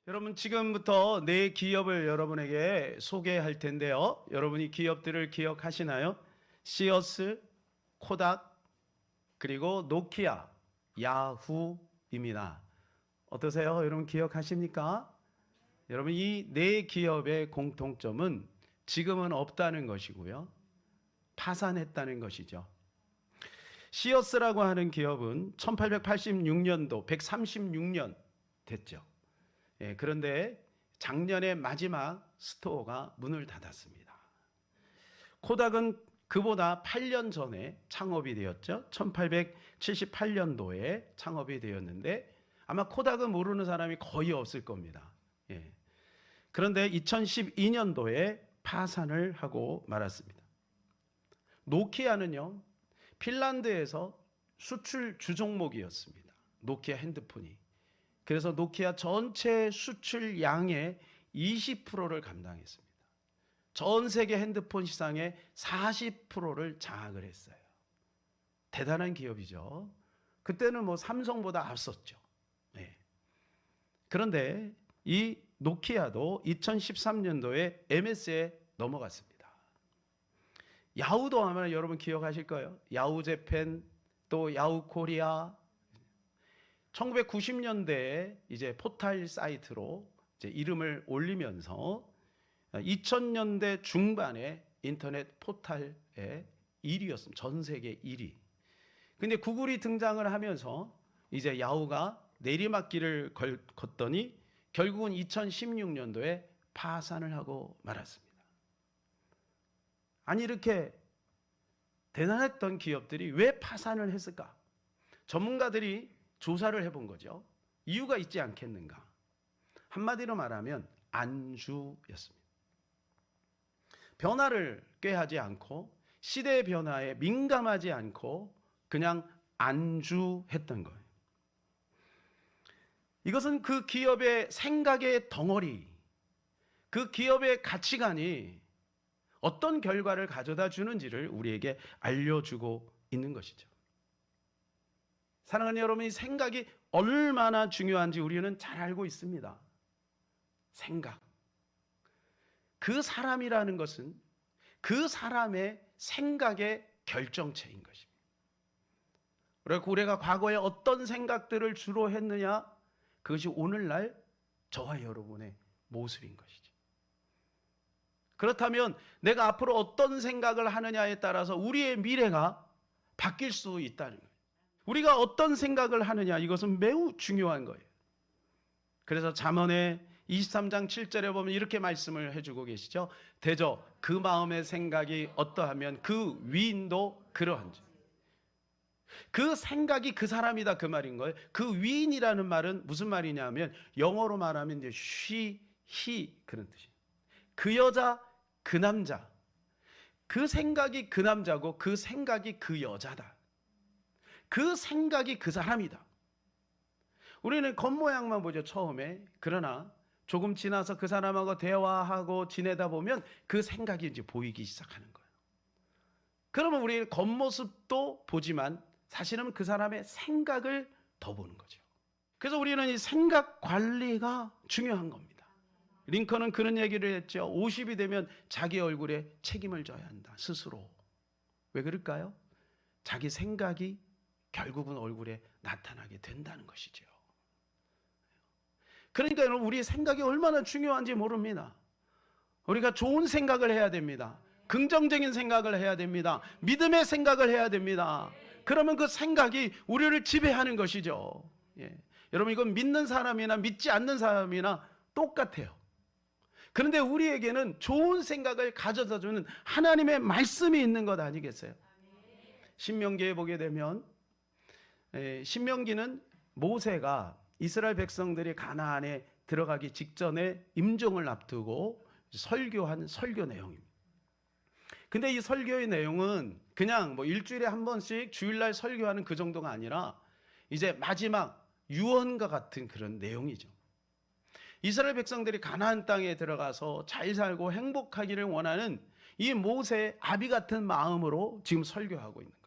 여러분, 지금부터 네 기업을 여러분에게 소개할 텐데요. 여러분이 기업들을 기억하시나요? 시어스, 코닥, 그리고 노키아, 야후입니다. 어떠세요? 여러분 기억하십니까? 여러분, 이 네 기업의 공통점은 지금은 없다는 것이고요. 파산했다는 것이죠. 시어스라고 하는 기업은 1886년도 136년 됐죠. 그런데 작년에 마지막 스토어가 문을 닫았습니다. 코닥은 그보다 8년 전에 창업이 되었죠. 1878년도에 창업이 되었는데 아마 코닥은 모르는 사람이 거의 없을 겁니다. 그런데 2012년도에 파산을 하고 말았습니다. 노키아는요, 핀란드에서 수출 주종목이었습니다. 노키아 핸드폰이. 그래서 노키아 전체 수출량의 20%를 감당했습니다. 전 세계 핸드폰 시장의 40%를 장악을 했어요. 대단한 기업이죠. 그때는 뭐 삼성보다 앞섰죠. 그런데 이 노키아도 2013년도에 MS에 넘어갔습니다. 야후도 아마 여러분 기억하실 거예요. 야후재팬, 또 야후코리아. 1990년대에 이제 포털 사이트로 이제 이름을 올리면서 2000년대 중반에 인터넷 포털의 1위였습니다. 전 세계 1위. 근데 구글이 등장을 하면서 이제 야후가 내리막길을 걷더니 결국은 2016년도에 파산을 하고 말았습니다. 아니, 이렇게 대단했던 기업들이 왜 파산을 했을까? 전문가들이 조사를 해본 거죠. 이유가 있지 않겠는가? 한마디로 말하면 안주였습니다. 변화를 꾀하지 않고 시대의 변화에 민감하지 않고 그냥 안주했던 거예요. 이것은 그 기업의 생각의 덩어리, 그 기업의 가치관이 어떤 결과를 가져다 주는지를 우리에게 알려주고 있는 것이죠. 사랑하는 여러분, 이 생각이 얼마나 중요한지 우리는 잘 알고 있습니다. 생각. 그 사람이라는 것은 그 사람의 생각의 결정체인 것입니다. 그리고 우리가 과거에 어떤 생각들을 주로 했느냐, 그것이 오늘날 저와 여러분의 모습인 것이죠. 그렇다면 내가 앞으로 어떤 생각을 하느냐에 따라서 우리의 미래가 바뀔 수 있다는 거예요. 우리가 어떤 생각을 하느냐, 이것은 매우 중요한 거예요. 그래서 잠언의 23장 7절에 보면 이렇게 말씀을 해주고 계시죠. 대저 그 마음의 생각이 어떠하면 그 위인도 그러한지. 그 생각이 그 사람이다, 그 말인 거예요. 그 위인이라는 말은 무슨 말이냐면 영어로 말하면 이제 she, he 그런 뜻이에요. 그 여자, 그 남자. 그 생각이 그 남자고 그 생각이 그 여자다. 그 생각이 그 사람이다. 우리는 겉모양만 보죠, 처음에. 그러나 조금 지나서 그 사람하고 대화하고 지내다 보면 그 생각이 이제 보이기 시작하는 거예요. 그러면 우리는 겉모습도 보지만 사실은 그 사람의 생각을 더 보는 거죠. 그래서 우리는 이 생각 관리가 중요한 겁니다. 링컨은 그런 얘기를 했죠. 50이 되면 자기 얼굴에 책임을 져야 한다, 스스로. 왜 그럴까요? 자기 생각이 결국은 얼굴에 나타나게 된다는 것이죠. 그러니까 여러분, 우리의 생각이 얼마나 중요한지 모릅니다. 우리가 좋은 생각을 해야 됩니다. 긍정적인 생각을 해야 됩니다. 믿음의 생각을 해야 됩니다. 그러면 그 생각이 우리를 지배하는 것이죠. 여러분, 이건 믿는 사람이나 믿지 않는 사람이나 똑같아요. 그런데 우리에게는 좋은 생각을 가져다 주는 하나님의 말씀이 있는 것 아니겠어요? 신명기에 보게 되면 신명기는 모세가 이스라엘 백성들이 가나안에 들어가기 직전에 임종을 앞두고 설교한 설교 내용입니다. 근데 이 설교의 내용은 그냥 뭐 일주일에 한 번씩 주일날 설교하는 그 정도가 아니라 이제 마지막 유언과 같은 그런 내용이죠. 이스라엘 백성들이 가나안 땅에 들어가서 잘 살고 행복하기를 원하는 이 모세의 아비 같은 마음으로 지금 설교하고 있는 거예요.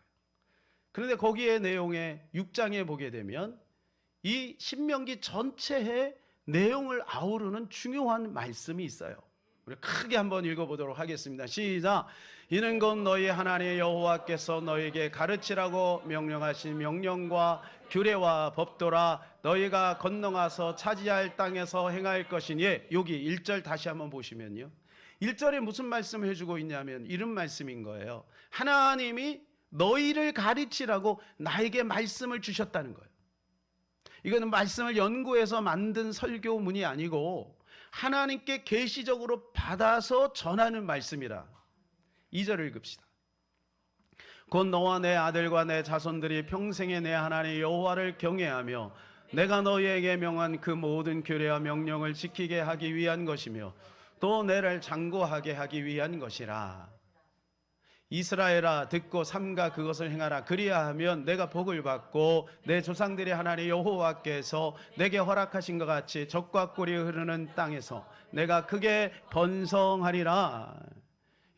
그런데 거기에 내용에 6장에 보게 되면 이 신명기 전체에 내용을 아우르는 중요한 말씀이 있어요. 우리 크게 한번 읽어보도록 하겠습니다. 시작. 이는 곧 너희 하나님 여호와께서 너희에게 가르치라고 명령하신 명령과 규례와 법도라. 너희가 건너가서 차지할 땅에서 행할 것이니. 여기 1절 다시 한번 보시면요, 1절에 무슨 말씀을 해주고 있냐면 이런 말씀인 거예요. 하나님이 너희를 가르치라고 나에게 말씀을 주셨다는 거예요. 이거는 말씀을 연구해서 만든 설교문이 아니고 하나님께 계시적으로 받아서 전하는 말씀이라. 2절 읽읍시다. 곧 너와 내 아들과 내 자손들이 평생에 내 하나님 여호와를 경외하며 내가 너희에게 명한 그 모든 규례와 명령을 지키게 하기 위한 것이며 또 내를 장구하게 하기 위한 것이라. 이스라엘아 듣고 삼가 그것을 행하라. 그리하면 내가 복을 받고 내 조상들의 하나님 여호와께서 내게 허락하신 것 같이 젖과 꿀이 흐르는 땅에서 내가 크게 번성하리라.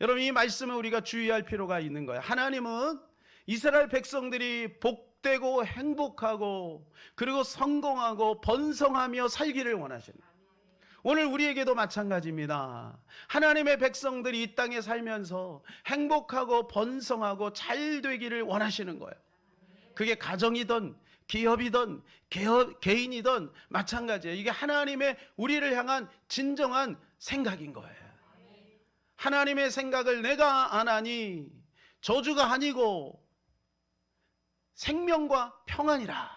여러분, 이 말씀을 우리가 주의할 필요가 있는 거예요. 하나님은 이스라엘 백성들이 복되고 행복하고 그리고 성공하고 번성하며 살기를 원하시는 거예요. 오늘 우리에게도 마찬가지입니다. 하나님의 백성들이 이 땅에 살면서 행복하고 번성하고 잘 되기를 원하시는 거예요. 그게 가정이든 기업이든 개인이든 마찬가지예요. 이게 하나님의 우리를 향한 진정한 생각인 거예요. 하나님의 생각을 내가 안 하니 저주가 아니고 생명과 평안이라.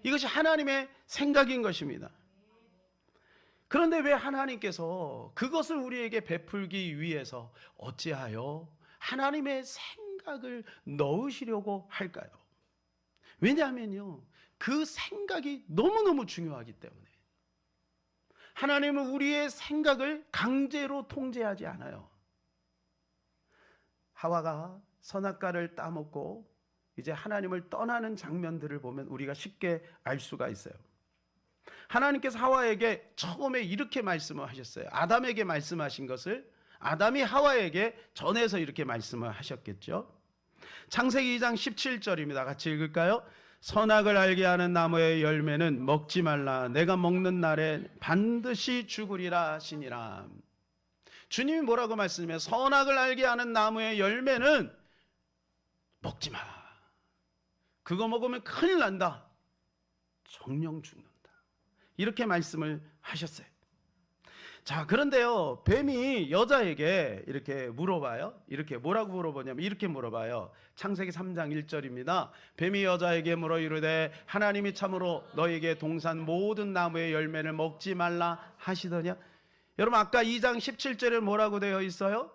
이것이 하나님의 생각인 것입니다. 그런데 왜 하나님께서 그것을 우리에게 베풀기 위해서 어찌하여 하나님의 생각을 넣으시려고 할까요? 왜냐하면요, 그 생각이 너무너무 중요하기 때문에. 하나님은 우리의 생각을 강제로 통제하지 않아요. 하와가 선악과를 따먹고 이제 하나님을 떠나는 장면들을 보면 우리가 쉽게 알 수가 있어요. 하나님께서 하와에게 처음에 이렇게 말씀을 하셨어요. 아담에게 말씀하신 것을 아담이 하와에게 전해서 이렇게 말씀을 하셨겠죠. 창세기 2장 17절입니다. 같이 읽을까요? 선악을 알게 하는 나무의 열매는 먹지 말라. 내가 먹는 날에 반드시 죽으리라 하시니라. 주님이 뭐라고 말씀해요? 선악을 알게 하는 나무의 열매는 먹지 마. 그거 먹으면 큰일 난다. 정령 죽는다. 이렇게 말씀을 하셨어요. 자, 그런데요, 뱀이 여자에게 이렇게 물어봐요. 이렇게 뭐라고 물어보냐면 이렇게 물어봐요. 창세기 3장 1절입니다. 뱀이 여자에게 물어 이르되 하나님이 참으로 너에게 동산 모든 나무의 열매를 먹지 말라 하시더냐. 여러분, 아까 2장 17절에 뭐라고 되어 있어요?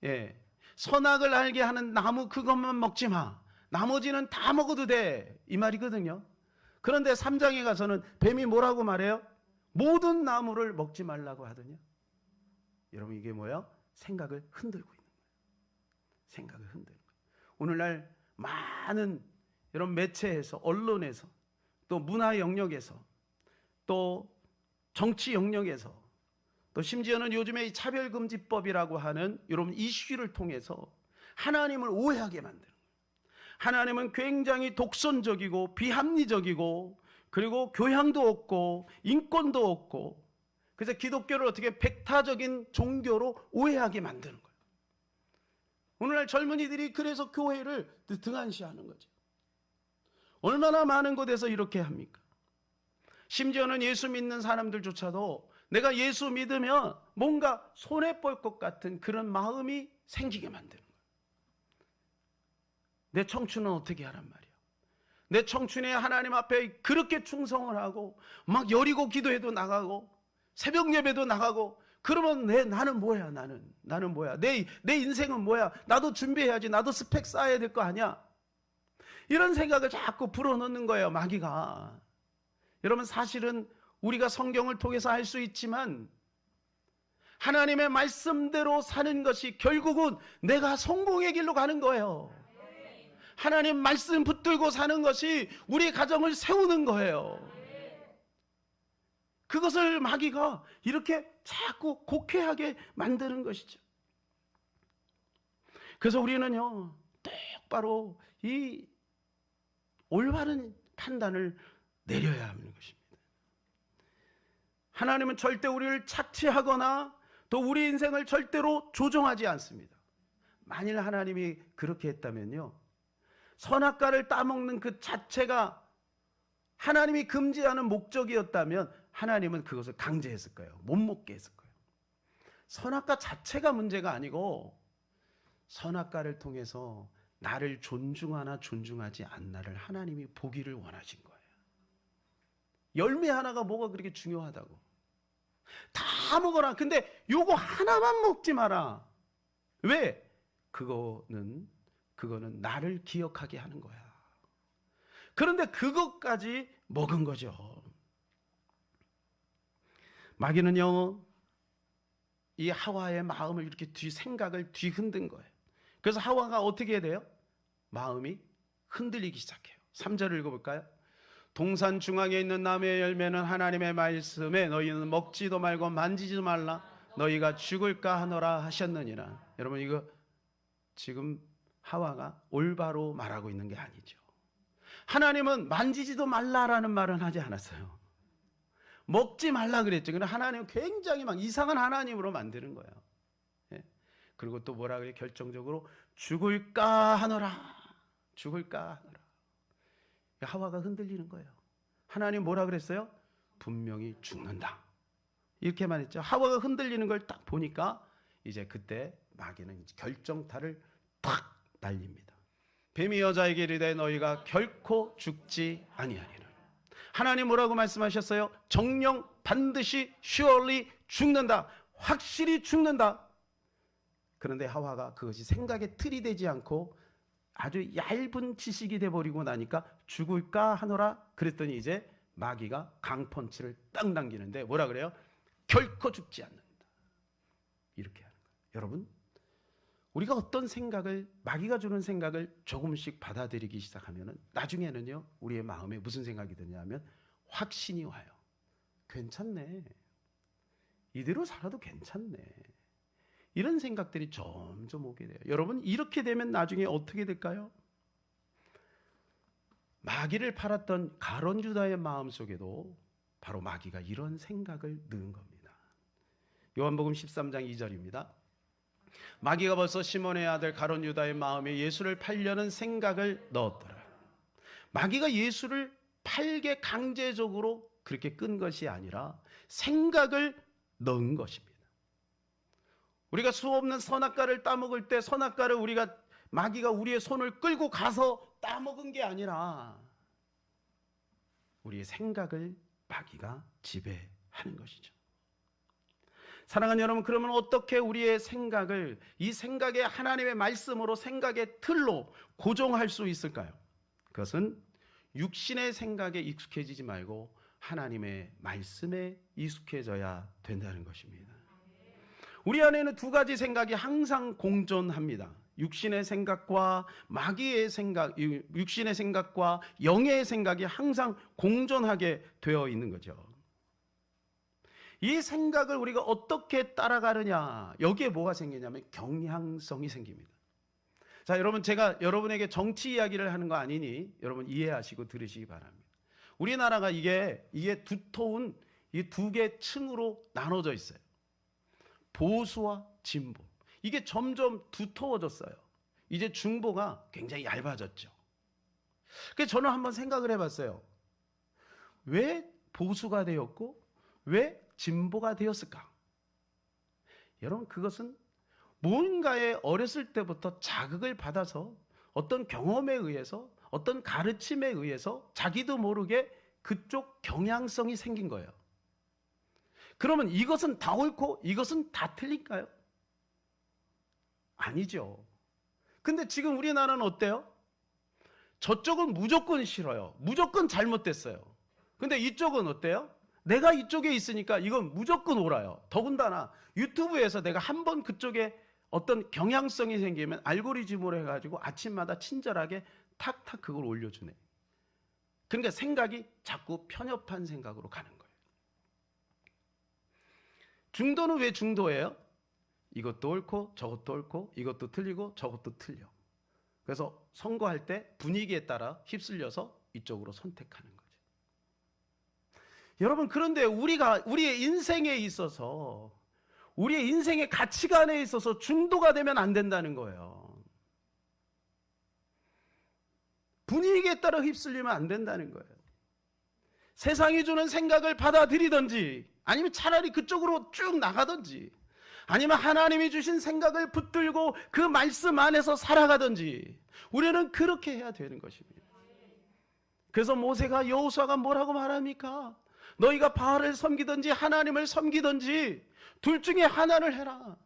예, 선악을 알게 하는 나무 그것만 먹지 마. 나머지는 다 먹어도 돼. 이 말이거든요. 그런데 3장에 가서는 뱀이 뭐라고 말해요? 모든 나무를 먹지 말라고 하더냐. 여러분, 이게 뭐예요? 생각을 흔들고 있는 거예요. 생각을 흔들고. 오늘날 많은 이런 매체에서, 언론에서, 또 문화 영역에서, 또 정치 영역에서, 또 심지어는 요즘에 이 차별금지법이라고 하는 이런 이슈를 통해서 하나님을 오해하게 만드는 거예요. 하나님은 굉장히 독선적이고 비합리적이고 그리고 교양도 없고 인권도 없고, 그래서 기독교를 어떻게 백타적인 종교로 오해하게 만드는 거예요. 오늘날 젊은이들이 그래서 교회를 등한시하는 거죠. 얼마나 많은 곳에서 이렇게 합니까? 심지어는 예수 믿는 사람들조차도 내가 예수 믿으면 뭔가 손해볼 것 같은 그런 마음이 생기게 만드는 거예요. 내 청춘은 어떻게 하란 말이야. 내 청춘에 하나님 앞에 그렇게 충성을 하고 막 여리고 기도해도 나가고 새벽 예배도 나가고, 그러면 나는 뭐야. 나는 뭐야. 내 인생은 뭐야. 나도 준비해야지. 나도 스펙 쌓아야 될 거 아니야. 이런 생각을 자꾸 불어넣는 거예요, 마귀가. 여러분, 사실은 우리가 성경을 통해서 알 수 있지만 하나님의 말씀대로 사는 것이 결국은 내가 성공의 길로 가는 거예요. 하나님 말씀 붙들고 사는 것이 우리 가정을 세우는 거예요. 그것을 마귀가 이렇게 자꾸 곡해하게 만드는 것이죠. 그래서 우리는요, 똑바로 이 올바른 판단을 내려야 하는 것입니다. 하나님은 절대 우리를 착취하거나 또 우리 인생을 절대로 조종하지 않습니다. 만일 하나님이 그렇게 했다면요, 선악과를 따먹는 그 자체가 하나님이 금지하는 목적이었다면 하나님은 그것을 강제했을 거예요. 못 먹게 했을 거예요. 선악과 자체가 문제가 아니고 선악과를 통해서 나를 존중하나 존중하지 않나를 하나님이 보기를 원하신 거예요. 열매 하나가 뭐가 그렇게 중요하다고. 다 먹어라. 근데 요거 하나만 먹지 마라. 왜? 그거는 나를 기억하게 하는 거야. 그런데 그것까지 먹은 거죠. 마귀는요, 이 하와의 마음을 이렇게 생각을 뒤흔든 거예요. 그래서 하와가 어떻게 해야 돼요? 마음이 흔들리기 시작해요. 3절을 읽어볼까요? 동산 중앙에 있는 나무의 열매는 하나님의 말씀에 너희는 먹지도 말고 만지지도 말라 너희가 죽을까 하노라 하셨느니라. 여러분, 이거 지금 하와가 올바로 말하고 있는 게 아니죠. 하나님은 만지지도 말라라는 말은 하지 않았어요. 먹지 말라 그랬죠. 그런데 하나님은 굉장히 막 이상한 하나님으로 만드는 거예요. 예? 그리고 또 뭐라 그래? 결정적으로 죽을까 하노라. 죽을까 하노라. 하와가 흔들리는 거예요. 하나님 뭐라 그랬어요? 분명히 죽는다. 이렇게 말했죠. 하와가 흔들리는 걸 딱 보니까 이제 그때 마귀는 결정타를 탁 날립니다. 뱀이 여자에게 이르되 너희가 결코 죽지 아니하리라. 하나님 뭐라고 말씀하셨어요? 정령 반드시 surely 죽는다. 확실히 죽는다. 그런데 하와가 그것이 생각에 틀이 되지 않고 아주 얇은 지식이 돼버리고 나니까 죽을까 하노라 그랬더니 이제 마귀가 강펀치를 딱 남기는데 뭐라 그래요? 결코 죽지 않는다. 이렇게 하는 거예요. 여러분, 우리가 어떤 생각을, 마귀가 주는 생각을 조금씩 받아들이기 시작하면 나중에는요, 우리의 마음에 무슨 생각이 드냐면 확신이 와요. 괜찮네. 이대로 살아도 괜찮네. 이런 생각들이 점점 오게 돼요. 여러분, 이렇게 되면 나중에 어떻게 될까요? 마귀를 팔았던 가룟 유다의 마음속에도 바로 마귀가 이런 생각을 넣은 겁니다. 요한복음 13장 2절입니다. 마귀가 벌써 시몬의 아들 가룟 유다의 마음에 예수를 팔려는 생각을 넣었더라. 마귀가 예수를 팔게 강제적으로 그렇게 끈 것이 아니라 생각을 넣은 것입니다. 우리가 수없는 선악과를 따먹을 때 선악과를 마귀가 우리의 손을 끌고 가서 따먹은 게 아니라 우리의 생각을 마귀가 지배하는 것이죠. 사랑하는 여러분, 그러면 어떻게 우리의 생각을 이 생각의 하나님의 말씀으로 생각의 틀로 고정할 수 있을까요? 그것은 육신의 생각에 익숙해지지 말고 하나님의 말씀에 익숙해져야 된다는 것입니다. 우리 안에는 두 가지 생각이 항상 공존합니다. 육신의 생각과 마귀의 생각, 육신의 생각과 영의 생각이 항상 공존하게 되어 있는 거죠. 이 생각을 우리가 어떻게 따라가느냐, 여기에 뭐가 생기냐면 경향성이 생깁니다. 자, 여러분, 제가 여러분에게 정치 이야기를 하는 거 아니니 여러분 이해하시고 들으시기 바랍니다. 우리나라가 이게 두터운 이 두 개 층으로 나눠져 있어요. 보수와 진보. 이게 점점 두터워졌어요. 이제 중보가 굉장히 얇아졌죠. 그래서 저는 한번 생각을 해봤어요. 왜 보수가 되었고 왜 진보가 되었을까? 여러분, 그것은 뭔가에 어렸을 때부터 자극을 받아서 어떤 경험에 의해서 어떤 가르침에 의해서 자기도 모르게 그쪽 경향성이 생긴 거예요. 그러면 이것은 다 옳고 이것은 다 틀릴까요? 아니죠. 근데 지금 우리나라는 어때요? 저쪽은 무조건 싫어요. 무조건 잘못됐어요. 근데 이쪽은 어때요? 내가 이쪽에 있으니까 이건 무조건 옳아요. 더군다나 유튜브에서 내가 한번 그쪽에 어떤 경향성이 생기면 알고리즘으로 해가지고 아침마다 친절하게 탁탁 그걸 올려주네. 그러니까 생각이 자꾸 편협한 생각으로 가는 거예요. 중도는 왜 중도예요? 이것도 옳고 저것도 옳고 이것도 틀리고 저것도 틀려. 그래서 선거할 때 분위기에 따라 휩쓸려서 이쪽으로 선택하는 거죠. 여러분, 그런데 우리의 인생에 있어서, 우리의 인생의 가치관에 있어서 중도가 되면 안 된다는 거예요. 분위기에 따라 휩쓸리면 안 된다는 거예요. 세상이 주는 생각을 받아들이든지, 아니면 차라리 그쪽으로 쭉 나가든지, 아니면 하나님이 주신 생각을 붙들고 그 말씀 안에서 살아가든지, 우리는 그렇게 해야 되는 것입니다. 그래서 모세가, 여호수아가 뭐라고 말합니까? 너희가 바알을 섬기든지 하나님을 섬기든지 둘 중에 하나를 해라.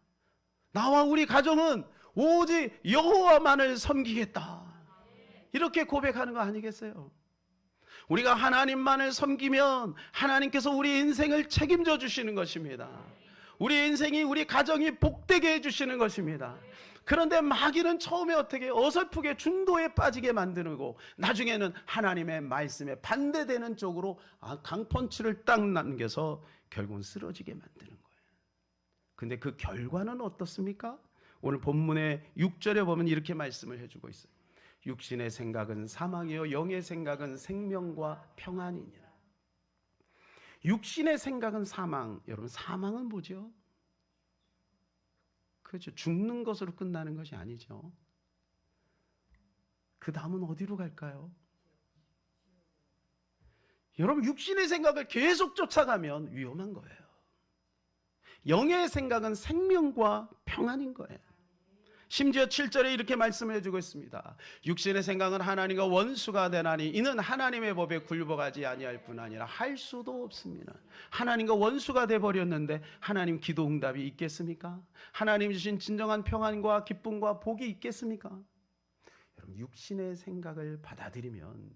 나와 우리 가정은 오직 여호와만을 섬기겠다. 이렇게 고백하는 거 아니겠어요? 우리가 하나님만을 섬기면 하나님께서 우리 인생을 책임져 주시는 것입니다. 우리 인생이, 우리 가정이 복되게 해주시는 것입니다. 그런데 마귀는 처음에 어떻게 어설프게 중도에 빠지게 만드고, 나중에는 하나님의 말씀에 반대되는 쪽으로 강펀치를 딱 남겨서 결국은 쓰러지게 만드는 거예요. 근데 그 결과는 어떻습니까? 오늘 본문의 6절에 보면 이렇게 말씀을 해주고 있어요. 육신의 생각은 사망이요 영의 생각은 생명과 평안이니라. 육신의 생각은 사망. 여러분, 사망은 뭐죠? 그렇죠. 죽는 것으로 끝나는 것이 아니죠. 그 다음은 어디로 갈까요? 여러분, 육신의 생각을 계속 쫓아가면 위험한 거예요. 영의 생각은 생명과 평안인 거예요. 심지어 7절에 이렇게 말씀을 해주고 있습니다. 육신의 생각은 하나님과 원수가 되나니 이는 하나님의 법에 굴복하지 아니할 뿐 아니라 할 수도 없습니다. 하나님과 원수가 돼버렸는데 하나님 기도 응답이 있겠습니까? 하나님 주신 진정한 평안과 기쁨과 복이 있겠습니까? 여러분, 육신의 생각을 받아들이면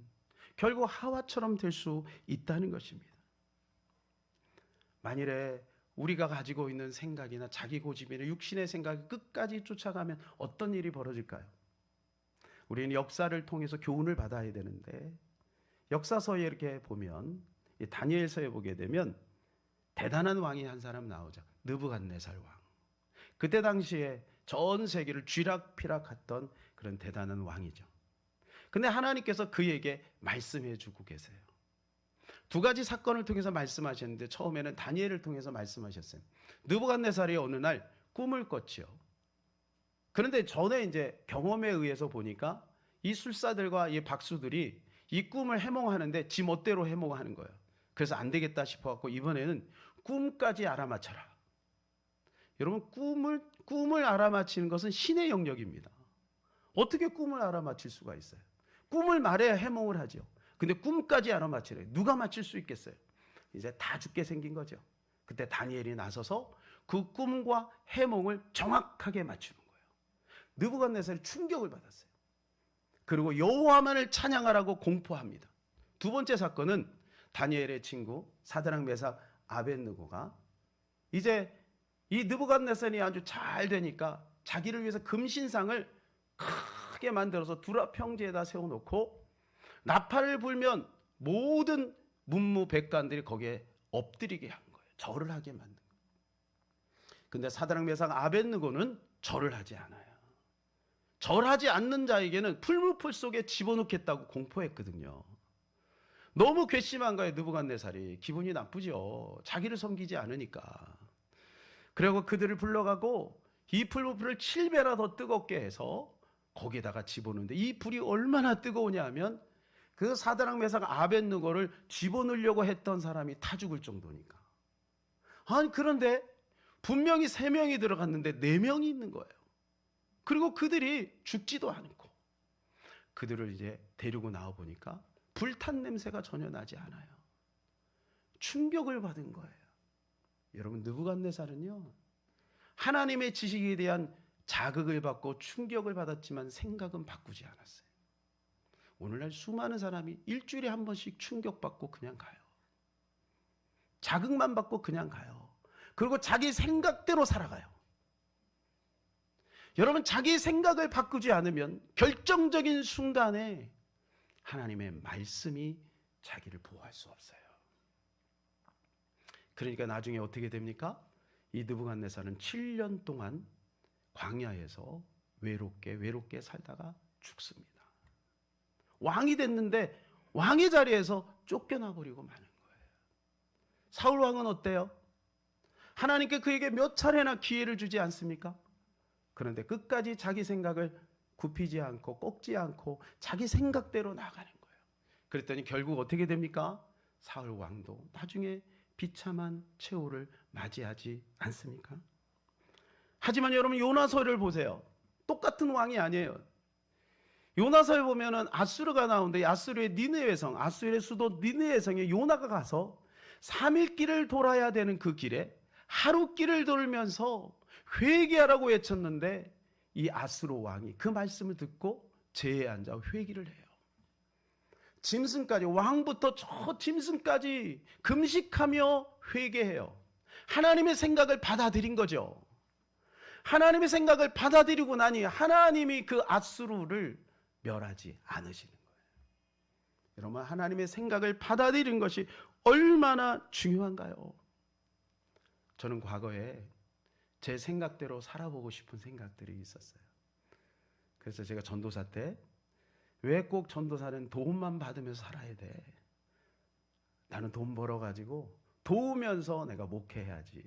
결국 하와처럼 될 수 있다는 것입니다. 만일에 우리가 가지고 있는 생각이나 자기 고집이나 육신의 생각이 끝까지 쫓아가면 어떤 일이 벌어질까요? 우리는 역사를 통해서 교훈을 받아야 되는데, 역사서에 이렇게 보면, 다니엘서에 보게 되면 대단한 왕이 한 사람 나오죠. 느부갓네살 왕. 그때 당시에 전 세계를 쥐락펴락했던 그런 대단한 왕이죠. 근데 하나님께서 그에게 말씀해 주고 계세요. 두 가지 사건을 통해서 말씀하셨는데, 처음에는 다니엘을 통해서 말씀하셨어요. 느부갓네살이 어느 날 꿈을 꿨지요. 그런데 전에 이제 경험에 의해서 보니까 이 술사들과 이 박수들이 이 꿈을 해몽하는데 지 멋대로 해몽하는 거예요. 그래서 안 되겠다 싶어갖고 이번에는 꿈까지 알아맞혀라. 여러분, 꿈을 알아맞히는 것은 신의 영역입니다. 어떻게 꿈을 알아맞힐 수가 있어요? 꿈을 말해야 해몽을 하죠. 근데 꿈까지 알아맞히래. 누가 맞힐 수 있겠어요? 이제 다 죽게 생긴 거죠. 그때 다니엘이 나서서 그 꿈과 해몽을 정확하게 맞추는 거예요. 느부갓네살이 충격을 받았어요. 그리고 여호와만을 찬양하라고 공포합니다. 두 번째 사건은 다니엘의 친구 사드락 메삭 아벳느고가 이제 이 느부갓네살이 아주 잘 되니까 자기를 위해서 금신상을 크게 만들어서 두라 평지에다 세워놓고 나팔을 불면 모든 문무백관들이 거기에 엎드리게 한 거예요. 절을 하게 만든 거예요. 근데 사드락 메삭 아벳느고는 절을 하지 않아요. 절하지 않는 자에게는 풀무풀 속에 집어넣겠다고 공포했거든요. 너무 괘씸한 거예요. 느부갓네살이. 기분이 나쁘죠. 자기를 섬기지 않으니까. 그리고 그들을 불러가고 이 풀무풀을 7배나 더 뜨겁게 해서 거기에다가 집어넣는데, 이 불이 얼마나 뜨거우냐 하면 그 사드락 메삭 아벳느고를 집어넣으려고 했던 사람이 타 죽을 정도니까. 아니, 그런데 분명히 3명이 들어갔는데 4명이 있는 거예요. 그리고 그들이 죽지도 않고, 그들을 이제 데리고 나와 보니까 불탄 냄새가 전혀 나지 않아요. 충격을 받은 거예요. 여러분, 느부갓네살은요, 하나님의 지식에 대한 자극을 받고 충격을 받았지만 생각은 바꾸지 않았어요. 오늘날 수많은 사람이 일주일에 한 번씩 충격받고 그냥 가요. 자극만 받고 그냥 가요. 그리고 자기 생각대로 살아가요. 여러분, 자기 생각을 바꾸지 않으면 결정적인 순간에 하나님의 말씀이 자기를 보호할 수 없어요. 그러니까 나중에 어떻게 됩니까? 이 느부갓네살은 7년 동안 광야에서 외롭게 살다가 죽습니다. 왕이 됐는데 왕의 자리에서 쫓겨나 버리고 마는 거예요. 사울 왕은 어때요? 하나님께 그에게 몇 차례나 기회를 주지 않습니까? 그런데 끝까지 자기 생각을 굽히지 않고 꺾지 않고 자기 생각대로 나가는 거예요. 그랬더니 결국 어떻게 됩니까? 사울 왕도 나중에 비참한 최후를 맞이하지 않습니까? 하지만 여러분 요나서를 보세요. 똑같은 왕이 아니에요. 요나서에 보면은 아수르가 나오는데 아수르의 니느웨 성, 아수르의 수도 니느웨 성에 요나가 가서 3일 길을 돌아야 되는 그 길에 하루 길을 돌면서 회개하라고 외쳤는데 이 아수르 왕이 그 말씀을 듣고 제에 앉아 회개를 해요. 짐승까지, 왕부터 저 짐승까지 금식하며 회개해요. 하나님의 생각을 받아들인 거죠. 하나님의 생각을 받아들이고 나니 하나님이 그 아수르를 멸하지 않으시는 거예요. 여러분, 하나님의 생각을 받아들이는 것이 얼마나 중요한가요? 저는 과거에 제 생각대로 살아보고 싶은 생각들이 있었어요. 그래서 제가 전도사 때 왜 꼭 전도사는 도움만 받으면서 살아야 돼? 나는 돈 벌어가지고 도우면서 내가 목회해야지.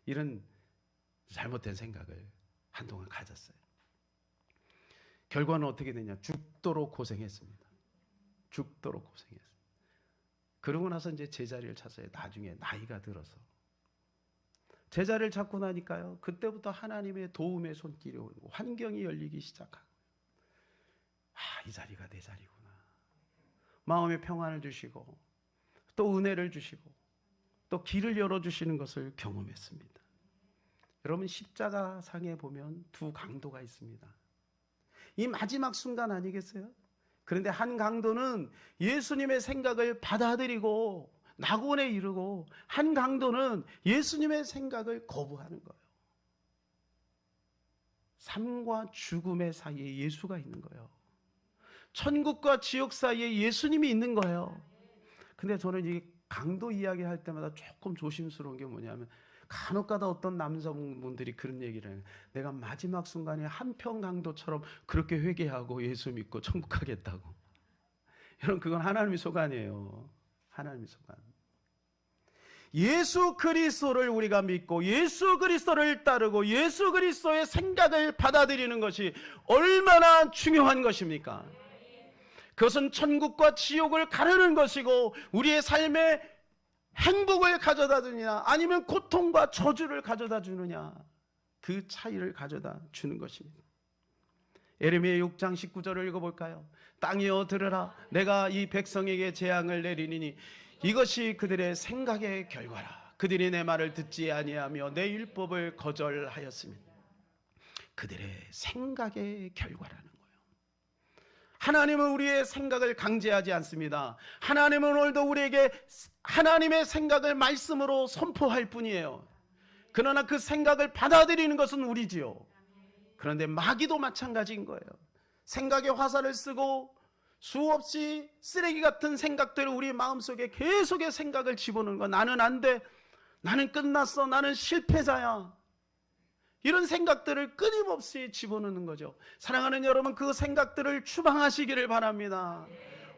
이런 잘못된 생각을 한동안 가졌어요. 결과는 어떻게 되냐? 죽도록 고생했습니다. 죽도록 고생했어요. 그러고 나서 이제 제자리를 찾아요. 나중에 나이가 들어서. 제자리를 찾고 나니까요. 그때부터 하나님의 도움의 손길이 오는 거, 환경이 열리기 시작하고, 이 자리가 내 자리구나. 마음의 평안을 주시고 또 은혜를 주시고 또 길을 열어주시는 것을 경험했습니다. 여러분, 십자가 상에 보면 두 강도가 있습니다. 이 마지막 순간 아니겠어요? 그런데 한 강도는 예수님의 생각을 받아들이고 낙원에 이르고, 한 강도는 예수님의 생각을 거부하는 거예요. 삶과 죽음의 사이에 예수가 있는 거예요. 천국과 지옥 사이에 예수님이 있는 거예요. 근데 저는 이 강도 이야기 할 때마다 조금 조심스러운 게 뭐냐면, 간혹가다 어떤 남성분들이 그런 얘기를 해요. 내가 마지막 순간에 한평 강도처럼 그렇게 회개하고 예수 믿고 천국 가겠다고. 여러분, 그건 하나님의 소관이에요. 하나님의 소관. 예수 그리스도를 우리가 믿고 예수 그리스도를 따르고 예수 그리스도의 생각을 받아들이는 것이 얼마나 중요한 것입니까? 그것은 천국과 지옥을 가르는 것이고 우리의 삶에 행복을 가져다 주느냐 아니면 고통과 저주를 가져다 주느냐, 그 차이를 가져다 주는 것입니다. 예레미야 6장 19절을 읽어볼까요? 땅이여 들으라, 내가 이 백성에게 재앙을 내리니 이것이 그들의 생각의 결과라. 그들이 내 말을 듣지 아니하며 내 율법을 거절하였습니다. 그들의 생각의 결과라는 거예요. 하나님은 우리의 생각을 강제하지 않습니다. 하나님은 오늘도 우리에게 하나님의 생각을 말씀으로 선포할 뿐이에요. 그러나 그 생각을 받아들이는 것은 우리지요. 그런데 마귀도 마찬가지인 거예요. 생각의 화살을 쓰고 수없이 쓰레기 같은 생각들을 우리 마음속에 계속의 생각을 집어넣는 거. 나는 안 돼, 나는 끝났어, 나는 실패자야, 이런 생각들을 끊임없이 집어넣는 거죠. 사랑하는 여러분, 그 생각들을 추방하시기를 바랍니다.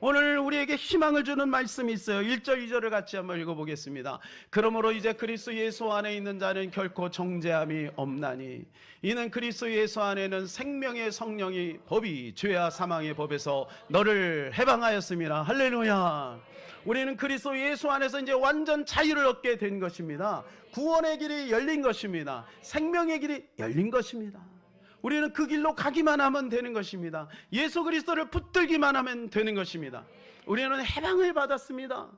오늘 우리에게 희망을 주는 말씀이 있어요. 1절 2절을 같이 한번 읽어보겠습니다. 그러므로 이제 그리스도 예수 안에 있는 자는 결코 정죄함이 없나니 이는 그리스도 예수 안에는 생명의 성령이 법이 죄와 사망의 법에서 너를 해방하였습니다. 할렐루야. 우리는 그리스도 예수 안에서 이제 완전 자유를 얻게 된 것입니다. 구원의 길이 열린 것입니다. 생명의 길이 열린 것입니다. 우리는 그 길로 가기만 하면 되는 것입니다. 예수 그리스도를 붙들기만 하면 되는 것입니다. 우리는 해방을 받았습니다.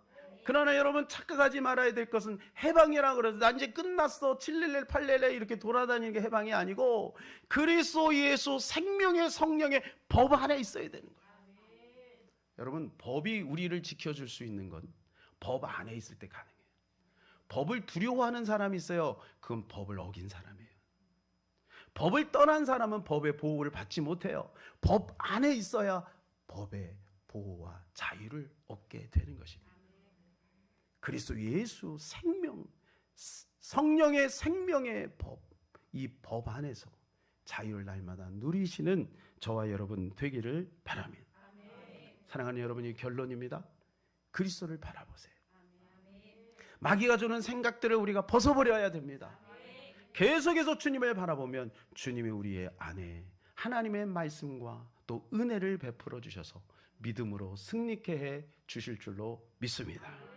그러나 여러분, 착각하지 말아야 될 것은 해방이라고 그래서 나 이제 끝났어 711 811 이렇게 돌아다니는 게 해방이 아니고 그리스도 예수 생명의 성령의 법 안에 있어야 되는 거예요. 여러분, 법이 우리를 지켜줄 수 있는 건 법 안에 있을 때 가능해요. 법을 두려워하는 사람이 있어요. 그건 법을 어긴 사람이에요. 법을 떠난 사람은 법의 보호를 받지 못해요. 법 안에 있어야 법의 보호와 자유를 얻게 되는 것입니다. 그리스도 예수 생명, 성령의 생명의 법, 이 법 안에서 자유를 날마다 누리시는 저와 여러분 되기를 바랍니다. 사랑하는 여러분이 결론입니다. 그리스도를 바라보세요. 마귀가 주는 생각들을 우리가 벗어버려야 됩니다. 계속해서 주님을 바라보면 주님이 우리의 안에 하나님의 말씀과 또 은혜를 베풀어 주셔서 믿음으로 승리케 해 주실 줄로 믿습니다.